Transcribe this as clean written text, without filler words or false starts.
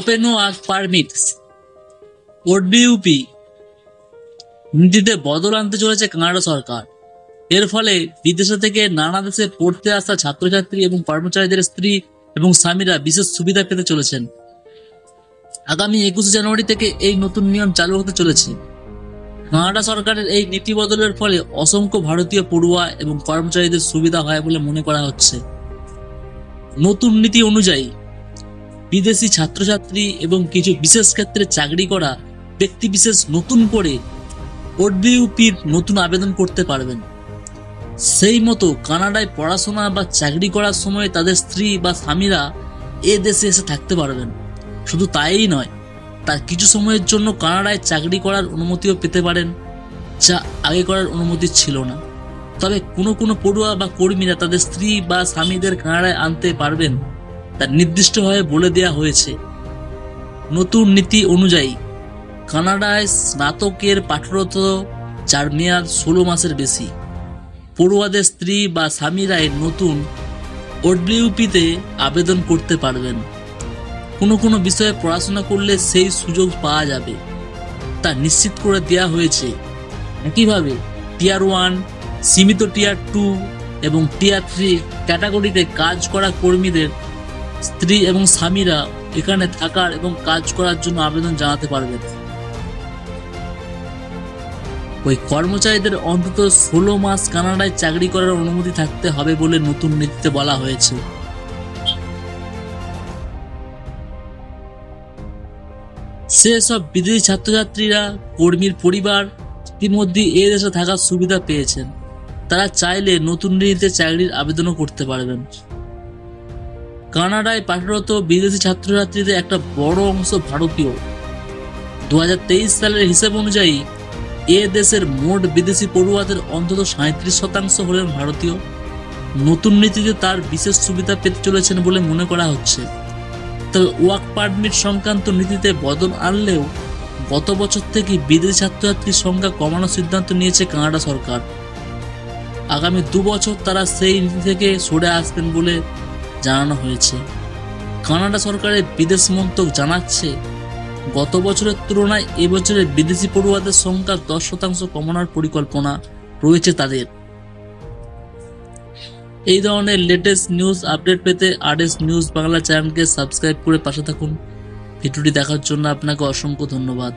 Open work permits ওডিইউপি নীতিতে বদল আনতে চলেছে কানাডা সরকার। এর ফলে বিদেশ থেকে নানা দেশে পড়তে আসা ছাত্রছাত্রী এবং কর্মচারীদের স্ত্রী এবং স্বামীরা বিশেষ সুবিধা পেতে চলেছেন। আগামী 21 জানুয়ারি থেকে এই নতুন নিয়ম চালু হতে চলেছে। কানাডা সরকারের এই নীতি বদলের ফলে অসংখ্য ভারতীয় পড়ুয়া এবং কর্মচারীদের সুবিধা হয় বলে মনে করা হচ্ছে। নতুন নীতি অনুযায়ী বিদেশি ছাত্রছাত্রী এবং কিছু বিশেষ ক্ষেত্রে চাকরি করা ব্যক্তি বিশেষ নতুন করে ওডিইউপির নতুন আবেদন করতে পারবেন। সেই মতো কানাডায় পড়াশোনা বা চাকরি করার সময় তাদের স্ত্রী বা স্বামীরা এ দেশে এসে থাকতে পারবেন। শুধু তাই নয়, তার কিছু সময়ের জন্য কানাডায় চাকরি করার অনুমতিও পেতে পারেন, যা আগে করার অনুমতি ছিল না। তবে কোনো কোনো পড়ুয়া বা কর্মীরা তাদের স্ত্রী বা স্বামীদের কানাডায় আনতে পারবেন, তা নির্দিষ্টভাবে বলে দেওয়া হয়েছে। নতুন নীতি অনুযায়ী কানাডায় স্নাতকের পাঠরত যার মেয়াদ 16 মাসের বেশি পড়ুয়াদের স্ত্রী বা স্বামীরা নতুন ওডিইউপিতে আবেদন করতে পারবেন। কোনো কোনো বিষয়ে পড়াশোনা করলে সেই সুযোগ পাওয়া যাবে, তা নিশ্চিত করে দেওয়া হয়েছে। একইভাবে টিয়ার 1, সীমিত টিয়ার 2 এবং টিয়ার 3 ক্যাটাগরিতে কাজ করা কর্মীদের স্ত্রী এবং স্বামীরা এখানে থাকার এবং কাজ করার জন্য আবেদন জানাতে পারবেন। ওই কর্মচারীদের অন্তত 16 মাস কানাডায় চাকরি করার অনুমতি থাকতে হবে বলে নতুন নীতিতে বলা হয়েছে। সেসব বিদেশি ছাত্রছাত্রীরা কর্মীর পরিবার ইতিমধ্যে এ দেশে থাকার সুবিধা পেয়েছেন, তারা চাইলে নতুন নীতিতে চাকরির আবেদনও করতে পারবেন। কানাডায় পাঠরত বিদেশি ছাত্রছাত্রীদের একটা বড় অংশ ভারতীয়। 2023 সালের হিসেব অনুযায়ী এ দেশের মোট বিদেশি পড়ুয়াদের অন্তত 37% হলেন ভারতীয়। নতুন নীতিতে তার বিশেষ সুবিধা পেতে চলেছেন বলে মনে করা হচ্ছে। তবে ওয়ার্ক পারমিট সংক্রান্ত নীতিতে বদল আনলেও গত বছর থেকে বিদেশি ছাত্রছাত্রীর সংখ্যা কমানোর সিদ্ধান্ত নিয়েছে কানাডা সরকার। আগামী 2 বছর তারা সেই নীতি থেকে সরে আসবেন বলে জানানো হয়েছে। কানাডা সরকারের বিদেশ মন্ত্রক জানাচ্ছে, গত বছরের তুলনায় এবছরে বিদেশি পড়ুয়াদের সংখ্যা 10% কমানোর পরিকল্পনা রয়েছে তাদের। এই ধরনের লেটেস্ট নিউজ আপডেট পেতে আরএস নিউজ বাংলা চ্যানেলকে সাবস্ক্রাইব করে পাশে থাকুন। ভিডিওটি দেখার জন্য আপনাকে অসংখ্য ধন্যবাদ।